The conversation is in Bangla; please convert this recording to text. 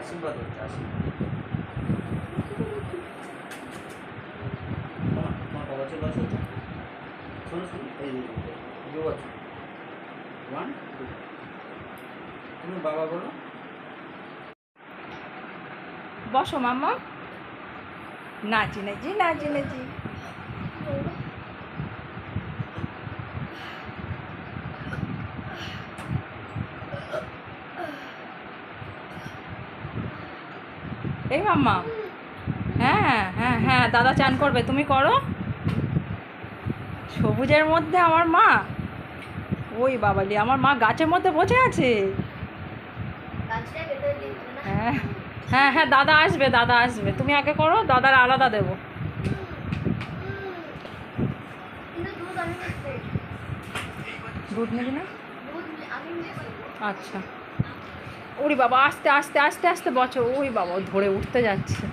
আশীর্বাদ হচ্ছে আশীর্বাদ। তোমার বাবা চলে আসো তো, শোনো শোনো, এই আছো 1 2, তুমি বাবা বলো। বসো মাম্মা। নাচি নাচি নাচি নাচি। এই মাম্মা, হ্যাঁ হ্যাঁ হ্যাঁ, দাদা চান করবে, তুমি করো। সবুজের মধ্যে আমার মা, ওই বাবালি, আমার মা গাছের মধ্যে বসে আছে। হ্যাঁ হ্যাঁ হ্যাঁ, দাদা আসবে, দাদা আসবে, তুমি আগে করো, দাদার আলাদা দেবো। দুধ নেবে না? আচ্ছা। ওরে বাবা, আস্তে আস্তে আস্তে আস্তে বছর, ওই বাবা ধরে উঠতে যাচ্ছে।